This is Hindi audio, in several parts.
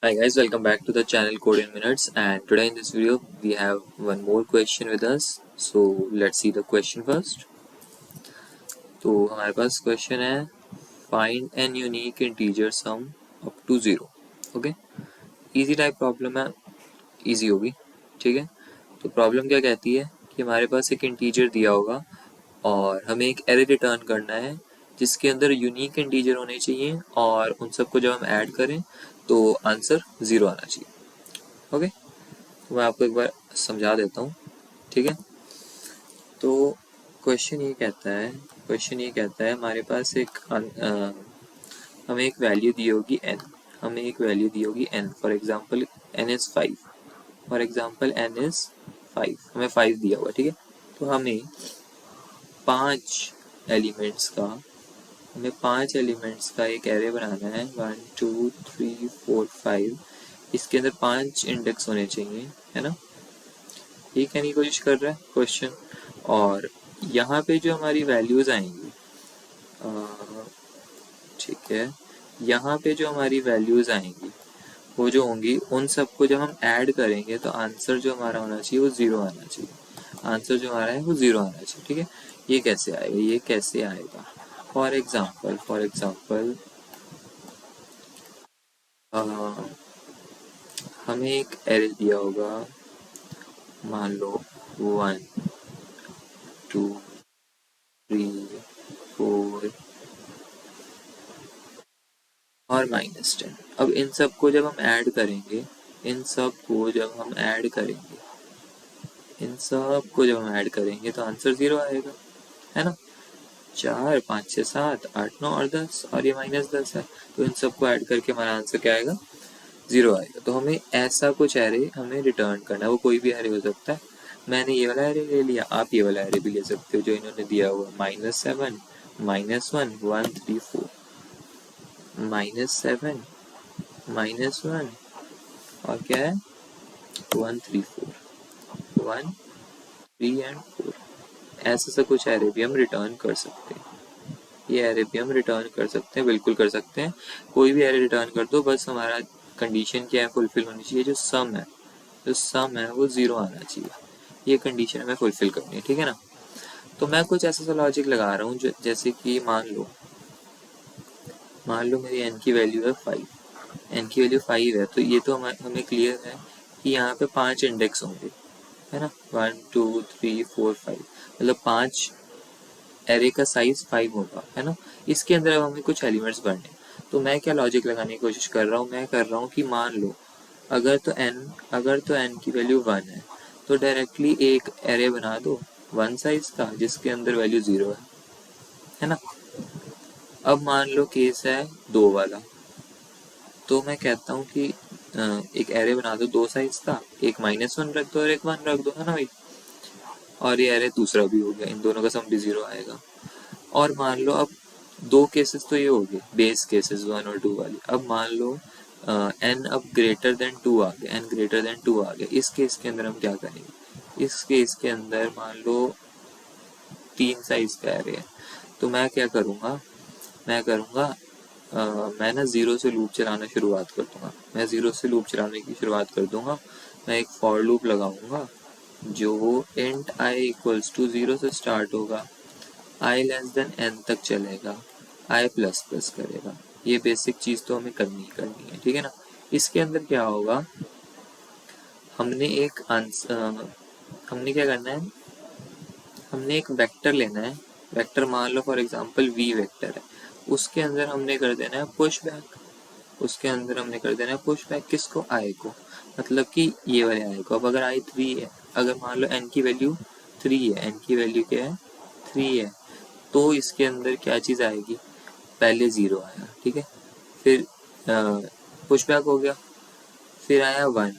Hi guys, welcome back to the channel Code in Minutes, and today in this video we have one more question with us. So let's see the question first. तो हमारे पास क्वेश्चन है find an unique integer sum up to 0. Okay, easy type problem है, इजी होगी. ठीक है, तो प्रॉब्लम क्या कहती है कि हमारे पास एक इंटीजर दिया होगा और हमें एक एरे रिटर्न करना है जिसके अंदर यूनिक इंटीजर होने चाहिए और उन सबको जब हम ऐड करें तो आंसर 0 आना चाहिए. ओके, तो मैं आपको एक बार समझा देता हूँ. ठीक है, तो क्वेश्चन ये कहता है हमारे पास हमें एक वैल्यू दी होगी n. For example n is 5. हमें 5 दिया हुआ. ठीक है, तो हमें पांच एलिमेंट्स का एक एरे बनाना है. 1 2 3 4 5. इसके अंदर 5 इंडेक्स होने चाहिए, है ना. ये कहने की कोशिश कर रहा है क्वेश्चन. और यहाँ पे जो हमारी वैल्यूज आएंगी, ठीक है, यहाँ पे जो हमारी वैल्यूज आएंगी वो जो होंगी उन सबको जब हम ऐड करेंगे तो आंसर जो हमारा होना चाहिए वो 0 आना चाहिए. आंसर जो हमारा है वो 0 आना चाहिए. ठीक है, ये कैसे आएगा. फॉर एग्जाम्पल हमें एक एरे दिया होगा, मान लो 1 2 3 4 और -10. अब इन सबको जब हम ऐड करेंगे तो आंसर 0 आएगा, है ना. 4 5 6 7 8 9 और 10 और ये -10 है, तो इन सबको ऐड करके हमारा आंसर क्या आएगा, 0 आएगा. तो हमें ऐसा कुछ एरे हमें रिटर्न करना है. वो कोई भी एरे हो सकता है. मैंने ये वाला एरे ले लिया, आप ये वाला एरे भी ले सकते हो जो इन्होंने दिया हुआ, -7 -1 1 3 4. -7 -1 और क्या है 1 3 4 1 3 एंड 4. ऐसा सा कुछ एरे भी हम रिटर्न कर सकते हैं. बिल्कुल कर सकते हैं. कोई भी एरे रिटर्न कर दो, बस हमारा कंडीशन क्या है, फुलफिल होनी चाहिए. जो सम है वो 0 आना चाहिए. ये कंडीशन हमें फुलफिल करनी है. ठीक है ना. तो मैं कुछ ऐसा सा लॉजिक लगा रहा हूँ जैसे कि मान लो मेरी n की वैल्यू है 5. है, तो ये तो हमें क्लियर है कि यहाँ पे 5 इंडेक्स होंगे, है ना. 1 2 3 4 5, मतलब 5 एरे का साइज 5 होगा, है ना. इसके अंदर अब हमें कुछ एलिमेंट्स भरने. तो मैं क्या लॉजिक लगाने की कोशिश कर रहा हूँ, मैं कर रहा हूँ कि मान लो अगर तो n की वैल्यू 1 है तो डायरेक्टली एक एरे बना दो 1 साइज का जिसके अंदर वैल्यू 0 है ना. अब मान लो केस है 2 वाला, तो मैं कहता हूँ कि एक एरे बना दो 2 साइज का, एक -1 रख दो और एक 1 रख दो, है ना भाई. और ये एरे दूसरा भी हो गया, इन दोनों का सम भी 0 आएगा. और मान लो अब 2 केसेस तो ये हो गए बेस केसेस 1 और 2 वाली. अब मान लो n अब ग्रेटर देन 2 आ गया. इस केस के अंदर हम क्या करेंगे, इस केस के अंदर मान लो 3 साइज का एरे है. तो मैं क्या करूँगा, मैं ना 0 से लूप चलाने की शुरुआत कर दूंगा. मैं एक फॉर लूप लगाऊंगा जो int i इक्वल्स टू 0 से स्टार्ट होगा, i लेस देन n तक चलेगा, i प्लस प्लस करेगा. ये बेसिक चीज तो हमें करनी है. ठीक है ना. इसके अंदर क्या होगा, हमने क्या करना है, हमने एक वेक्टर लेना है. वेक्टर मान लो फॉर एग्जांपल v वेक्टर है. उसके अंदर हमने कर देना है पुश बैक किसको, i को, मतलब कि ये वाले i को. अब अगर i 3 है, अगर मान लो n की वैल्यू 3 है, n की वैल्यू क्या है 3 है, तो इसके अंदर क्या चीज आएगी, पहले 0 आया. ठीक है, फिर पुश बैक हो गया, फिर आया 1,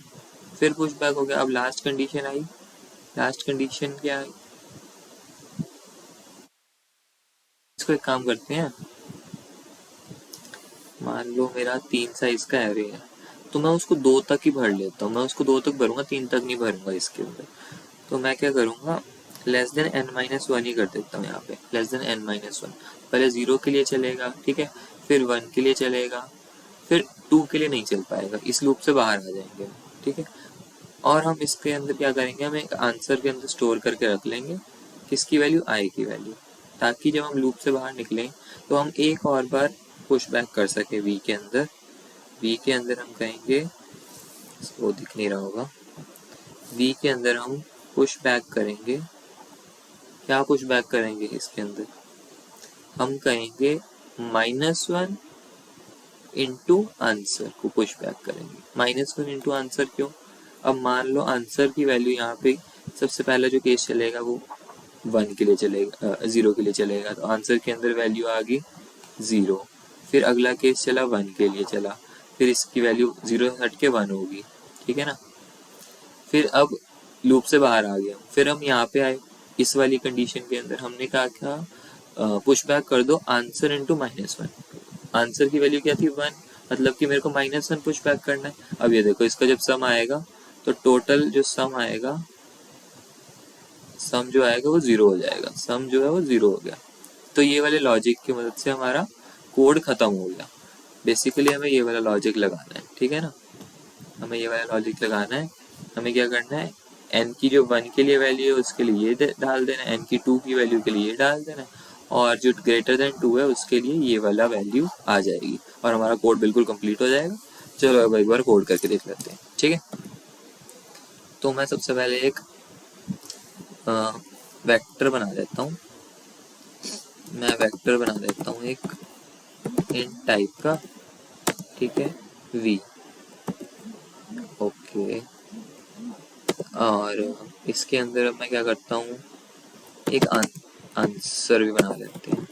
फिर पुश बैक हो गया. अब लास्ट कंडीशन क्या है, इसको एक काम करते हैं. मान लो मेरा 3 साइज का एरे है, तो मैं उसको 2 तक ही भर लेता हूँ. मैं उसको 2 तक भरूंगा, 3 तक नहीं भरूंगा इसके अंदर. तो मैं क्या करूंगा, लेस देन n-1 ही कर देता हूँ. यहाँ पे लेस देन n-1 पहले 0 के लिए चलेगा, ठीक है, फिर 1 के लिए चलेगा, फिर 2 के लिए नहीं चल पाएगा, इस लूप से बाहर आ जाएंगे, ठीक है। और हम इसके अंदर क्या करेंगे, हम एक आंसर के अंदर स्टोर करके रख लेंगे किसकी वैल्यू, आई की वैल्यू, ताकि जब हम लूप से बाहर निकलें तो हम एक और बार पुश बैक कर सके वी के अंदर। वी के अंदर हम कहेंगे, वो दिख नहीं रहा होगा, वी के अंदर हम पुश बैक करेंगे, क्या पुश बैक करेंगे इसके अंदर, हम कहेंगे -1 इंटू आंसर को पुश बैक करेंगे। -1 इंटू आंसर क्यों, अब मान लो आंसर की वैल्यू यहाँ पे सबसे पहला जो केस चलेगा वो 1 के लिए चलेगा, 0 के लिए चलेगा, तो आंसर के अंदर वैल्यू आ गई 0। फिर अगला केस चला 1 के लिए चला, फिर इसकी वैल्यू 0 हट के 1 होगी, ठीक है ना। फिर अब लूप से बाहर आ गया, फिर हम यहाँ पे आए, इस वाली कंडीशन के अंदर हमने कहा क्या, पुश बैक कर दो आंसर इंटू -1। आंसर की वैल्यू क्या थी 1, मतलब कि मेरे को -1 पुश बैक करना है। अब ये देखो, इसका जब सम आएगा तो टोटल जो सम आएगा, सम जो आएगा वो 0 हो जाएगा, सम जो है वो 0 हो गया। तो ये वाले लॉजिक की मदद से हमारा कोड खत्म हो गया। बेसिकली हमें ये वाला लॉजिक लगाना है, ठीक है ना, हमें ये वाला लॉजिक लगाना है। हमें क्या करना है, n की जो 1 के लिए वैल्यू है उसके लिए ये डाल देना है, n की 2 की वैल्यू के लिए ये डाल देना है, और जो ग्रेटर देन 2 है उसके लिए ये वाला वैल्यू आ जाएगी, और हमारा कोड बिल्कुल कंप्लीट हो जाएगा। चलो अब एक बार कोड करके देख लेते हैं, ठीक है। तो मैं सबसे पहले एक वेक्टर बना देता हूँ, मैं वेक्टर बना देता हूँ एक int टाइप का, ठीक है, v, ओके। और इसके अंदर अब मैं क्या करता हूँ, एक आंसर भी बना लेते हैं,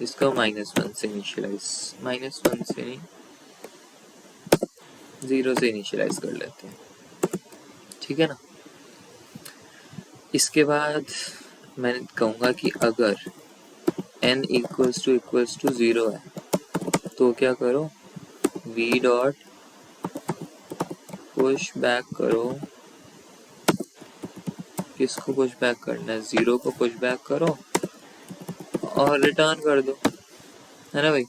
इसका -1 से इनिशियलाइज, -1 से नहीं 0 से इनिशियलाइज कर लेते हैं, ठीक है ना। इसके बाद मैं कहूँगा कि अगर n इक्वल्स टू 0 है तो क्या करो, v डॉट पुश बैक करो, किसको पुश बैक करना है, 0 को पुश बैक करो और रिटर्न कर दो, है ना भाई।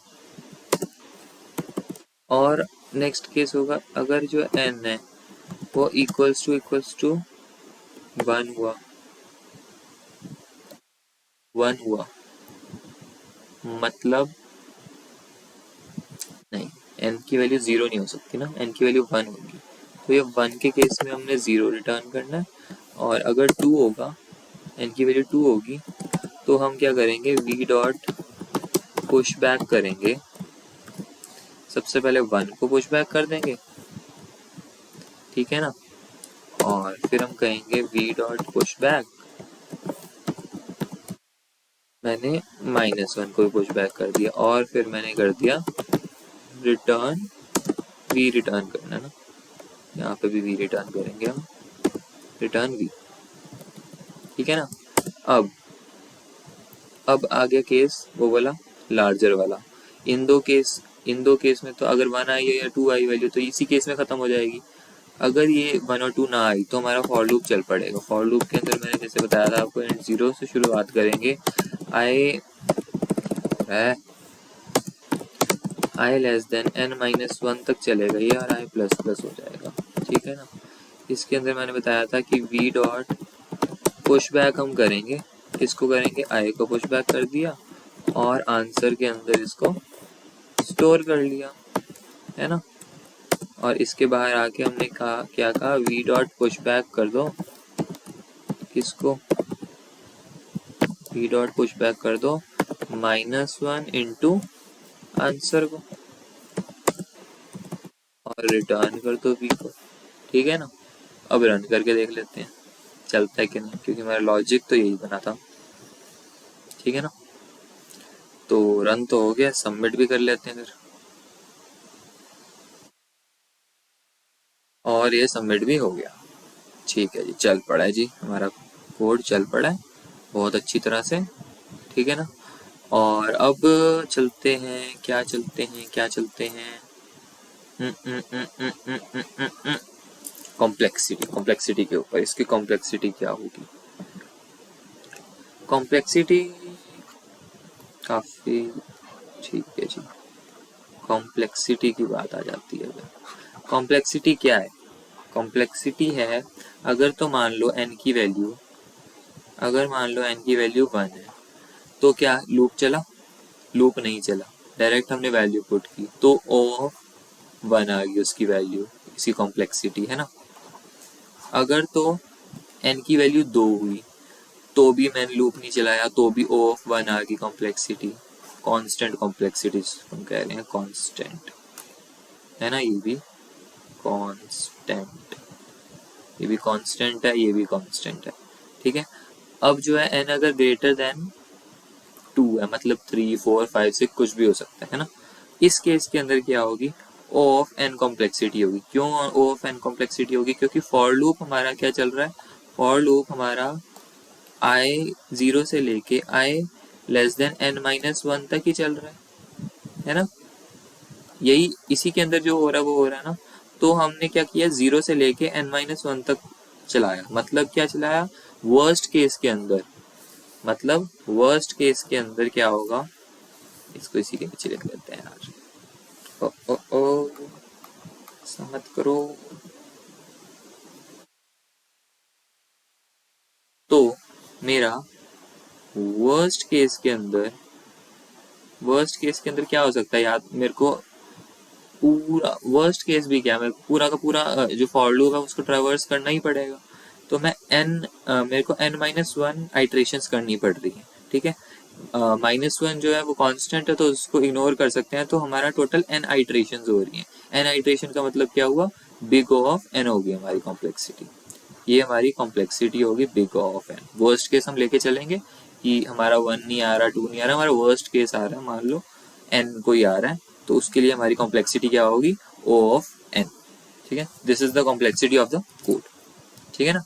और नेक्स्ट केस होगा, अगर जो n है वो इक्वल्स टू 1 हुआ, 1 हुआ, मतलब नहीं, n की वैल्यू 0 नहीं हो सकती ना, n की वैल्यू 1 होगी, तो ये 1 के केस में हमने 0 रिटर्न करना है। और अगर 2 होगा, n की वैल्यू 2 होगी, तो हम क्या करेंगे, v डॉट पुश बैक करेंगे, सबसे पहले 1 को पुश बैक कर देंगे, ठीक है ना, और फिर हम कहेंगे v डॉट पुश बैक, मैंने -1 को पुश बैक कर दिया, और फिर मैंने कर दिया रिटर्न, v रिटर्न करना ना, यहाँ पे भी v रिटर्न करेंगे हम, रिटर्न v, ठीक है ना। अब आ गया केस वो वाला लार्जर वाला, इन दो केस में तो अगर 1 आई है या 2 आई वैल्यू तो इसी केस में खत्म हो जाएगी। अगर ये 1 और 2 ना आई तो हमारा फॉर लूप चल पड़ेगा। फॉर लूप के अंदर मैंने जैसे बताया था आपको, 0 से शुरुआत करेंगे, आई लेस देन n-1 तक चलेगा ये, और i प्लस प्लस हो जाएगा, ठीक है ना। इसके अंदर मैंने बताया था कि v डॉट पुश बैक हम करेंगे, किसको करेंगे, i को पुश बैक कर दिया और आंसर के अंदर इसको स्टोर कर लिया, है ना। और इसके बाहर आके हमने कहा, क्या कहा, v डॉट पुश बैक कर दो, किसको, v डॉट पुश बैक कर दो -1 इंटू आंसर को, और रिटर्न कर दो v को, ठीक है ना। अब रन करके देख लेते हैं चलता है कि नहीं, क्योंकि हमारा लॉजिक तो यही बना था, ठीक है ना। तो रन तो हो गया, सबमिट भी कर लेते हैं फिर, और ये सबमिट भी हो गया, ठीक है जी, चल पड़ा है जी, हमारा कोड चल पड़ा है बहुत अच्छी तरह से, ठीक है ना। और अब चलते हैं, क्या चलते हैं कॉम्प्लेक्सिटी के ऊपर। इसकी कॉम्प्लेक्सिटी क्या होगी, कॉम्प्लेक्सिटी काफी, ठीक है जी, कॉम्प्लेक्सिटी की बात आ जाती है। अगर कॉम्प्लेक्सिटी क्या है, कॉम्प्लेक्सिटी है अगर तो मान लो n की वैल्यू, अगर मान लो n की वैल्यू 1 है तो क्या लूप चला? लूप नहीं चला, डायरेक्ट हमने वैल्यू पुट की तो O ऑफ 1 आ गई उसकी वैल्यू, इसी कॉम्प्लेक्सिटी है ना। अगर तो n की वैल्यू 2 हुई तो भी मैंने लूप नहीं चलाया तो भी O ऑफ 1 आ गई कॉम्प्लेक्सिटी, कांस्टेंट कॉम्प्लेक्सिटी हम कह रहे हैं, कांस्टेंट है ना, ये भी कांस्टेंट, ये भी कांस्टेंट है, ये भी कांस्टेंट है, ठीक है। अब जो है n अगर ग्रेटर देन 2 है, मतलब 3 4 5 6 कुछ भी हो सकता है ना, इस केस के अंदर क्या होगी, O ऑफ n कॉम्प्लेक्सिटी होगी। क्यों O ऑफ n कॉम्प्लेक्सिटी होगी? क्योंकि फॉर लूप हमारा क्या चल रहा है, फॉर लूप हमारा i 0 से लेके i लेस देन n-1 तक ही चल रहा है ना, यही इसी के अंदर जो हो रहा है वो हो रहा है ना। तो हमने क्या किया, 0 से लेके n-1 तक चलाया, मतलब क्या चलाया, वर्स्ट केस के अंदर, मतलब वर्स्ट केस के अंदर क्या होगा, इसको इसी के पीछे लिख लेते हैं यार, ओ ओ ओ ऐसा मत करो। तो मेरा वर्स्ट केस के अंदर, वर्स्ट केस के अंदर क्या हो सकता है यार, मेरे को पूरा वर्स्ट केस भी क्या, मेरे को पूरा का पूरा जो फॉर लूप है उसको ट्रैवर्स करना ही पड़ेगा। तो मैं मेरे को n-1 आइट्रेशंस करनी पड़ रही है, ठीक है। -1 जो है वो कांस्टेंट है तो उसको इग्नोर कर सकते हैं, तो हमारा टोटल n आइट्रेशंस हो रही हैं। n आइट्रेशन का मतलब क्या हुआ, बिग O ऑफ n होगी हमारी कॉम्प्लेक्सिटी, ये हमारी कॉम्प्लेक्सिटी होगी big O of n। Worst case हम लेके चलेंगे कि हमारा 1 नहीं आ रहा, 2 नहीं आ रहा, हमारा वर्स्ट केस आ रहा है, मान लो n कोई आ रहा है, तो उसके लिए हमारी कॉम्प्लेक्सिटी क्या होगी, O ऑफ n, ठीक है। This is the complexity of the code, ठीक है ना।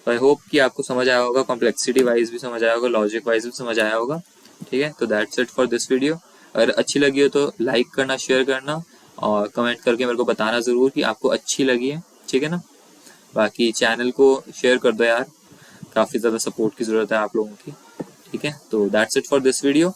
आई होप कि आपको समझ आया होगा, कॉम्प्लेक्सिटी वाइज भी समझ आया होगा, लॉजिक वाइज भी समझ आया होगा, ठीक है। तो that's it for this video. अगर अच्छी लगी हो तो लाइक करना, शेयर करना और कमेंट करके मेरे को बताना ज़रूर कि आपको अच्छी लगी है, ठीक है ना। बाकी चैनल को शेयर कर दो यार, काफ़ी ज़्यादा सपोर्ट की ज़रूरत है आप लोगों की, ठीक है। तो that's it for this video.